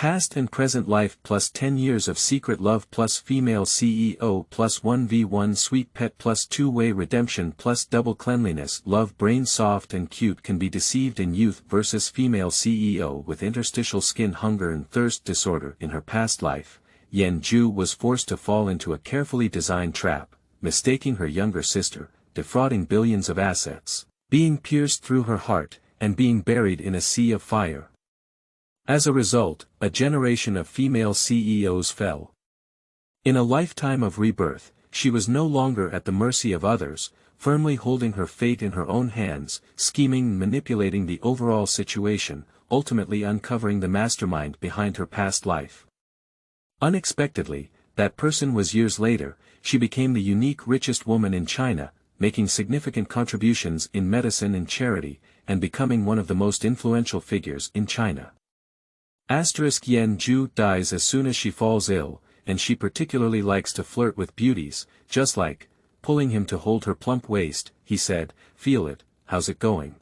Past and present life plus 10 years of secret love plus female CEO plus 1v1 sweet pet plus two-way redemption+double cleanliness love brain soft and cute can be deceived in youth versus female CEO with interstitial skin hunger and thirst disorder in her past life. Yan Jue was forced to fall into a carefully designed trap, mistaking her younger sister, defrauding billions of assets, being pierced through her heart, and being buried in a sea of fire. As a result, a generation of female CEOs fell. In a lifetime of rebirth, she was no longer at the mercy of others, firmly holding her fate in her own hands, scheming and manipulating the overall situation, ultimately uncovering the mastermind behind her past life. Unexpectedly, that person was years later. She became the unique richest woman in China, making significant contributions in medicine and charity, and becoming one of the most influential figures in China. Yan Jue dies as soon as she falls ill, and she particularly likes to flirt with beauties, just like, pulling him to hold her plump waist. He said, "Feel it, how's it going?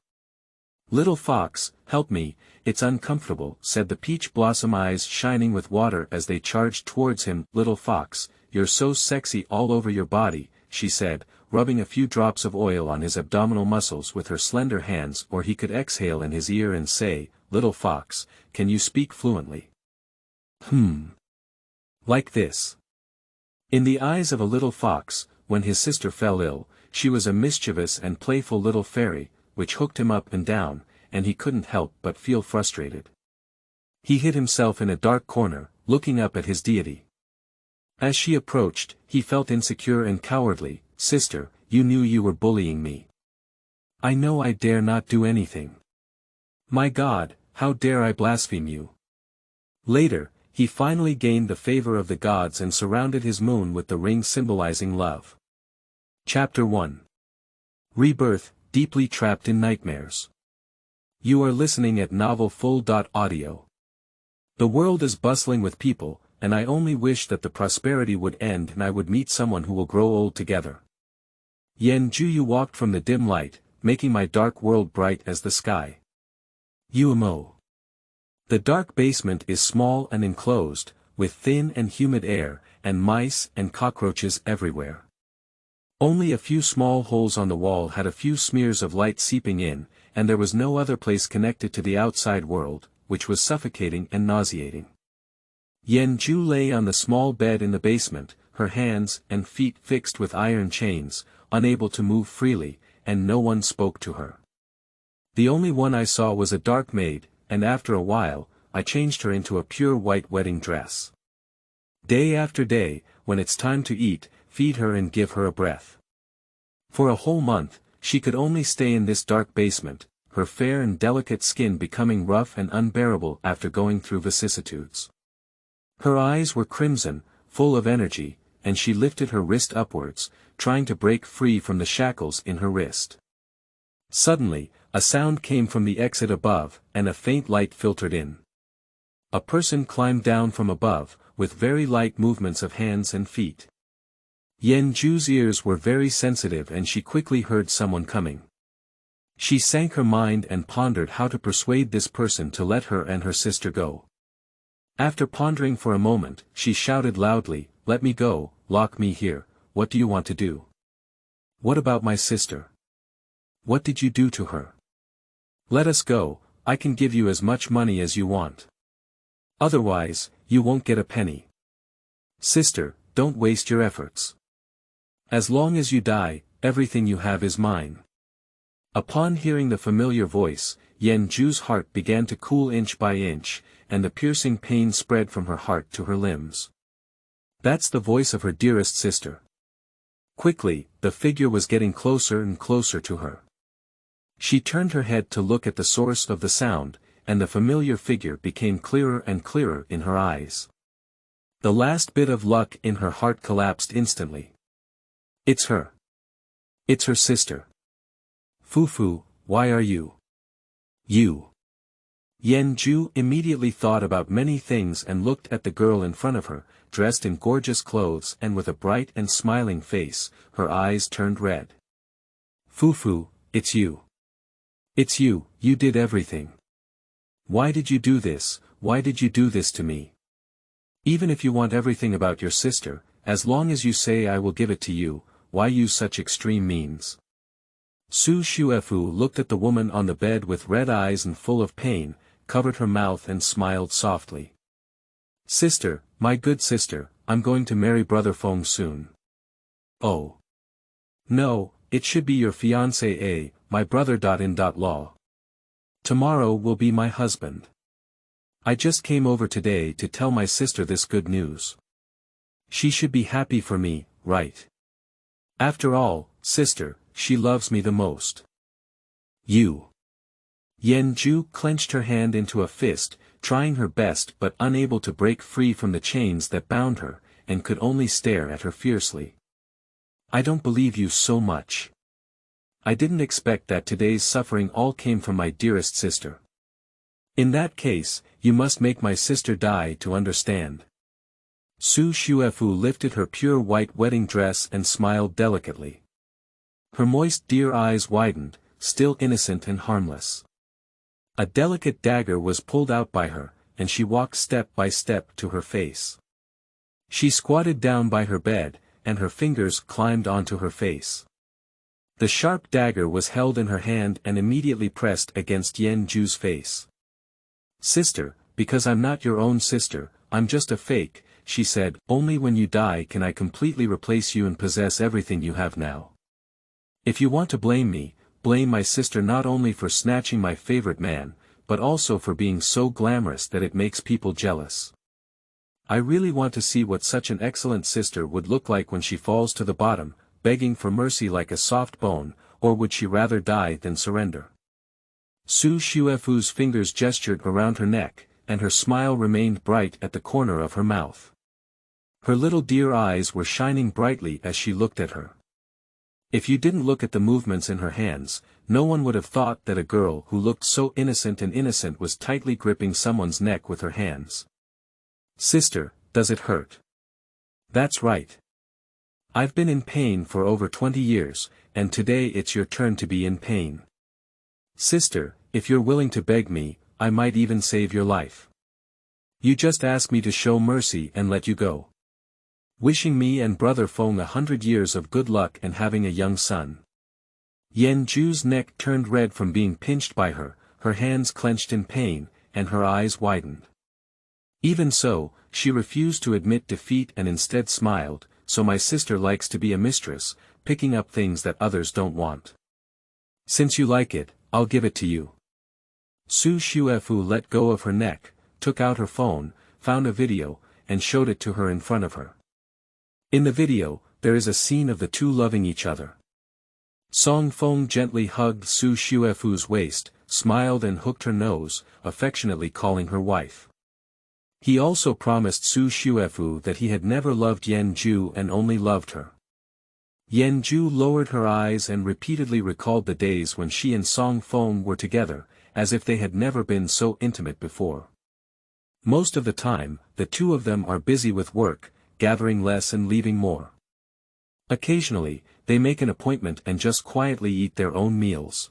Little fox, help me, it's uncomfortable," said the peach blossom eyes shining with water as they charged towards him. "Little fox, you're so sexy all over your body," she said, rubbing a few drops of oil on his abdominal muscles with her slender hands, or he could exhale in his ear and say, "Little fox, can you speak fluently?" Like this. In the eyes of a little fox, when his sister fell ill, she was a mischievous and playful little fairy, which hooked him up and down, and he couldn't help but feel frustrated. He hid himself in a dark corner, looking up at his deity. As she approached, he felt insecure and cowardly. "Sister, you knew you were bullying me. I know I dare not do anything. My God, how dare I blaspheme you?" Later, he finally gained the favor of the gods and surrounded his moon with the ring symbolizing love. Chapter 1. Rebirth, deeply trapped in nightmares. You are listening at novelfull.audio. The world is bustling with people, and I only wish that the prosperity would end and I would meet someone who will grow old together. Yan Jue walked from the dim light, making my dark world bright as the sky. UMO. The dark basement is small and enclosed, with thin and humid air, and mice and cockroaches everywhere. Only a few small holes on the wall had a few smears of light seeping in, and there was no other place connected to the outside world, which was suffocating and nauseating. Yan Jue lay on the small bed in the basement, her hands and feet fixed with iron chains, unable to move freely, and no one spoke to her. The only one I saw was a dark maid, and after a while, I changed her into a pure white wedding dress. Day after day, when it's time to eat, feed her and give her a breath. For a whole month, she could only stay in this dark basement, her fair and delicate skin becoming rough and unbearable after going through vicissitudes. Her eyes were crimson, full of energy, and she lifted her wrist upwards, trying to break free from the shackles in her wrist. Suddenly, a sound came from the exit above, and a faint light filtered in. A person climbed down from above, with very light movements of hands and feet. Yan Jue's ears were very sensitive and she quickly heard someone coming. She sank her mind and pondered how to persuade this person to let her and her sister go. After pondering for a moment, she shouted loudly, "Let me go, lock me here, what do you want to do? What about my sister? What did you do to her? Let us go, I can give you as much money as you want. Otherwise, you won't get a penny. Sister, don't waste your efforts. As long as you die, everything you have is mine." Upon hearing the familiar voice, Yan Jue's heart began to cool inch by inch, and the piercing pain spread from her heart to her limbs. That's the voice of her dearest sister. Quickly, the figure was getting closer and closer to her. She turned her head to look at the source of the sound, and the familiar figure became clearer and clearer in her eyes. The last bit of luck in her heart collapsed instantly. It's her. It's her sister. Fufu, why are you? You. Yan Jue immediately thought about many things and looked at the girl in front of her, dressed in gorgeous clothes and with a bright and smiling face, her eyes turned red. Fufu, it's you. It's you, you did everything. Why did you do this? why did you do this to me? Even if you want everything about your sister, as long as you say I will give it to you, why use such extreme means? Su Shuefu looked at the woman on the bed with red eyes and full of pain, covered her mouth and smiled softly. Sister, my good sister, I'm going to marry Brother Feng soon. Oh. No, it should be your fiancé, my brother.in.law. Tomorrow will be my husband. I just came over today to tell my sister this good news. She should be happy for me, right? After all, sister, she loves me the most. You. Yan Jue clenched her hand into a fist, trying her best but unable to break free from the chains that bound her, and could only stare at her fiercely. I don't believe you so much. I didn't expect that today's suffering all came from my dearest sister. In that case, you must make my sister die to understand. Su Shuefu lifted her pure white wedding dress and smiled delicately. Her moist dear eyes widened, still innocent and harmless. A delicate dagger was pulled out by her, and she walked step by step to her face. She squatted down by her bed, and her fingers climbed onto her face. The sharp dagger was held in her hand and immediately pressed against Yan Jue's face. Sister, because I'm not your own sister, I'm just a fake, she said, only when you die can I completely replace you and possess everything you have now. If you want to blame me, blame my sister not only for snatching my favorite man, but also for being so glamorous that it makes people jealous. I really want to see what such an excellent sister would look like when she falls to the bottom, begging for mercy like a soft bone, or would she rather die than surrender? Su Shuefu's fingers gestured around her neck, and her smile remained bright at the corner of her mouth. Her little dear eyes were shining brightly as she looked at her. If you didn't look at the movements in her hands, no one would have thought that a girl who looked so innocent was tightly gripping someone's neck with her hands. Sister, does it hurt? That's right. I've been in pain for over 20 years, and today it's your turn to be in pain. Sister, if you're willing to beg me, I might even save your life. You just ask me to show mercy and let you go. Wishing me and Brother Feng 100 years of good luck and having a young son. Yan Jue's neck turned red from being pinched by her hands clenched in pain, and her eyes widened. Even so, she refused to admit defeat and instead smiled, so my sister likes to be a mistress, picking up things that others don't want. Since you like it, I'll give it to you. Su Shuefu let go of her neck, took out her phone, found a video, and showed it to her in front of her. In the video, there is a scene of the two loving each other. Song Feng gently hugged Su Shuefu's waist, smiled and hooked her nose, affectionately calling her wife. He also promised Su Shuefu that he had never loved Yan Jue and only loved her. Yan Jue lowered her eyes and repeatedly recalled the days when she and Song Feng were together, as if they had never been so intimate before. Most of the time, the two of them are busy with work, gathering less and leaving more. Occasionally, they make an appointment and just quietly eat their own meals.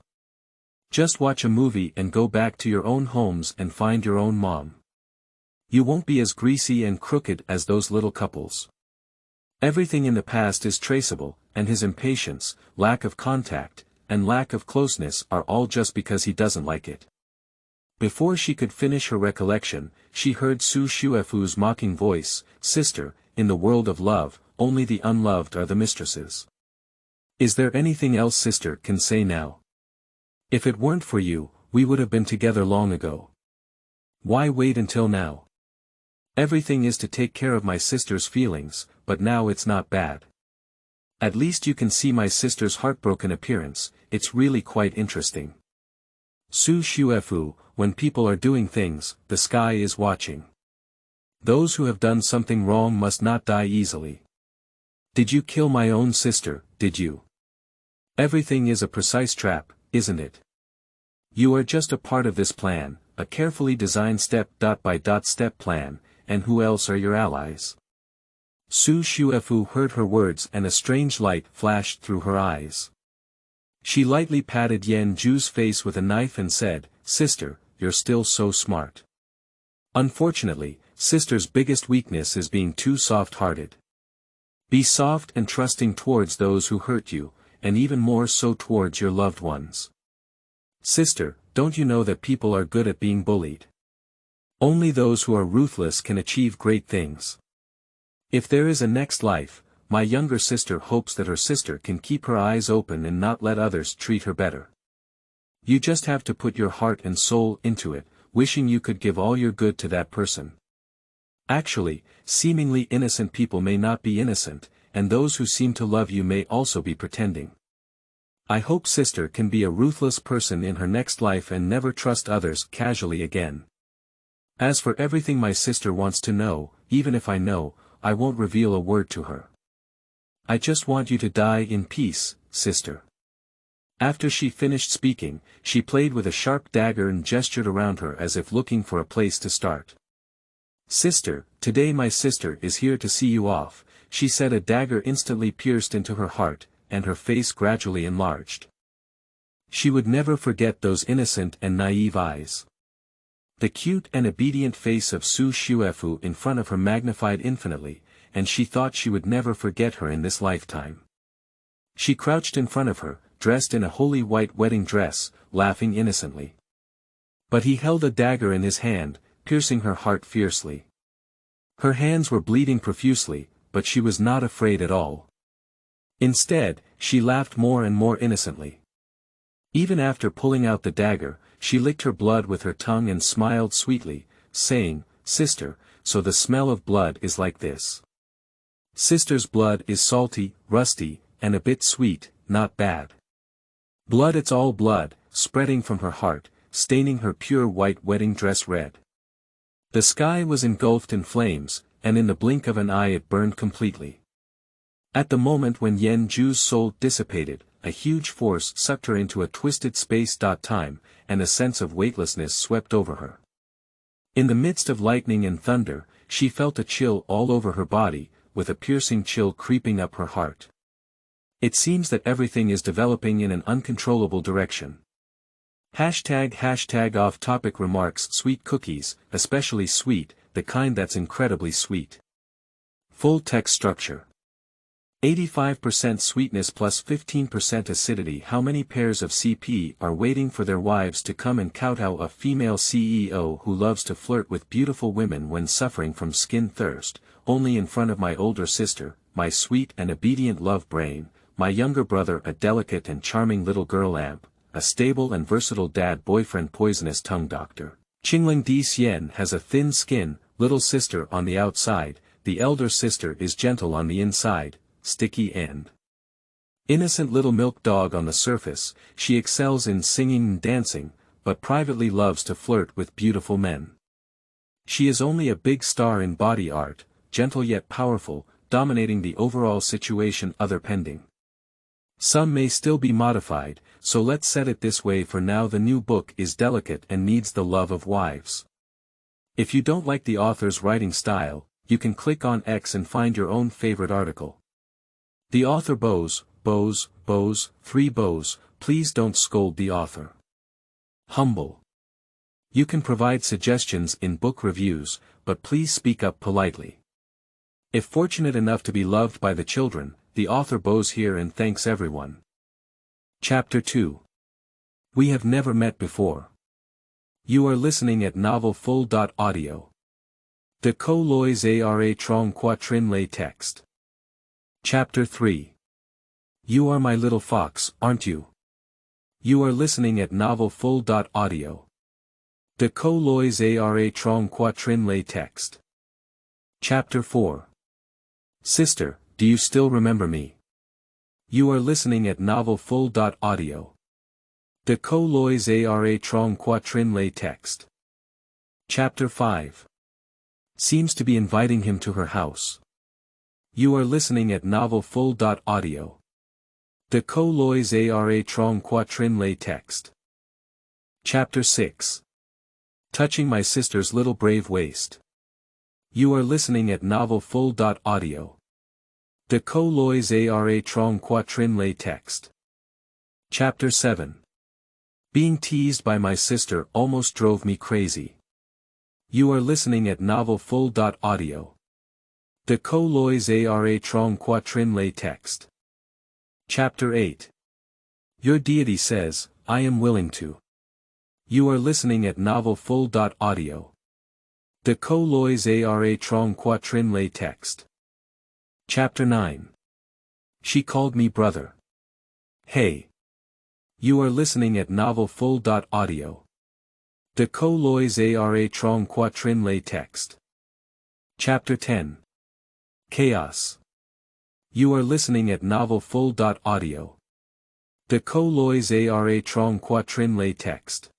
Just watch a movie and go back to your own homes and find your own mom. You won't be as greasy and crooked as those little couples. Everything in the past is traceable, and his impatience, lack of contact, and lack of closeness are all just because he doesn't like it. Before she could finish her recollection, she heard Su Shuefu's mocking voice, Sister, in the world of love, only the unloved are the mistresses. Is there anything else sister can say now? If it weren't for you, we would have been together long ago. Why wait until now? Everything is to take care of my sister's feelings, but now it's not bad. At least you can see my sister's heartbroken appearance, it's really quite interesting. Su Shuefu, when people are doing things, the sky is watching. Those who have done something wrong must not die easily. Did you kill my own sister, did you? Everything is a precise trap, isn't it? You are just a part of this plan, a carefully designed step-by-step plan, and who else are your allies? Su Shuefu heard her words and a strange light flashed through her eyes. She lightly patted Yan Jue's face with a knife and said, Sister, you're still so smart. Unfortunately, sister's biggest weakness is being too soft-hearted. Be soft and trusting towards those who hurt you, and even more so towards your loved ones. Sister, don't you know that people are good at being bullied? Only those who are ruthless can achieve great things. If there is a next life, my younger sister hopes that her sister can keep her eyes open and not let others treat her better. You just have to put your heart and soul into it, wishing you could give all your good to that person. Actually, seemingly innocent people may not be innocent, and those who seem to love you may also be pretending. I hope sister can be a ruthless person in her next life and never trust others casually again. As for everything my sister wants to know, even if I know, I won't reveal a word to her. I just want you to die in peace, sister. After she finished speaking, she played with a sharp dagger and gestured around her as if looking for a place to start. Sister, today my sister is here to see you off, she said. A dagger instantly pierced into her heart, and her face gradually enlarged. She would never forget those innocent and naive eyes. The cute and obedient face of Su Shuefu in front of her magnified infinitely, and she thought she would never forget her in this lifetime. She crouched in front of her, dressed in a holy white wedding dress, laughing innocently. But he held a dagger in his hand, piercing her heart fiercely. Her hands were bleeding profusely, but she was not afraid at all. Instead, she laughed more and more innocently. Even after pulling out the dagger, she licked her blood with her tongue and smiled sweetly, saying, "Sister, so the smell of blood is like this. Sister's blood is salty, rusty, and a bit sweet, not bad. Blood, it's all blood, spreading from her heart, staining her pure white wedding dress red." The sky was engulfed in flames, and in the blink of an eye it burned completely. At the moment when Yan Jue's soul dissipated, a huge force sucked her into a twisted space-time, and a sense of weightlessness swept over her. In the midst of lightning and thunder, she felt a chill all over her body, with a piercing chill creeping up her heart. It seems that everything is developing in an uncontrollable direction. ## off-topic remarks. Sweet cookies, especially sweet, the kind that's incredibly sweet. Full text structure. 85% sweetness plus 15% acidity. How many pairs of CP are waiting for their wives to come and kowtow? A female CEO who loves to flirt with beautiful women when suffering from skin thirst, only in front of my older sister, my sweet and obedient love brain, my younger brother, a delicate and charming little girl amp, a stable and versatile dad boyfriend, poisonous tongue doctor. Qingling Di Xian has a thin skin, little sister on the outside, the elder sister is gentle on the inside, sticky and innocent little milk dog on the surface. She excels in singing and dancing, but privately loves to flirt with beautiful men. She is only a big star in body art, gentle yet powerful, dominating the overall situation. Other pending. Some may still be modified, so let's set it this way for now. The new book is delicate and needs the love of wives. If you don't like the author's writing style, you can click on X and find your own favorite article. The author bows, 3 bows, please don't scold the author. Humble. You can provide suggestions in book reviews, but please speak up politely. If fortunate enough to be loved by the children, the author bows here and thanks everyone. Chapter 2. We have never met before. You are listening at novelfull.audio. De co lois ara trong quatrin lay text. Chapter 3. You are my little fox, aren't you? You are listening at novelfull.audio. De co lois ara trong quatrin lay text. Chapter 4. Sister, do you still remember me? You are listening at novelfull.audio. De co lois ara trong quatrin lay text. Chapter 5. Seems to be inviting him to her house. You are listening at novelfull.audio. De co lois ara trong quatrin lay text. Chapter 6. Touching my sister's little brave waist. You are listening at novelfull.audio. De co lois ara trong quatrin lay text. Chapter 7. Being teased by my sister almost drove me crazy. You are listening at novel full.audio. De co lois ara trong quatrin lay text. Chapter 8. Your deity says, I am willing to. You are listening at novel full.audio. De co lois ara trong quatrin lay text. Chapter 9. She called me brother. Hey. You are listening at novel full.audio. De co lois ara trong quatrin lay text. Chapter 10. Chaos. You are listening at novel full.audio. De co lois ara trong quatrin lay text.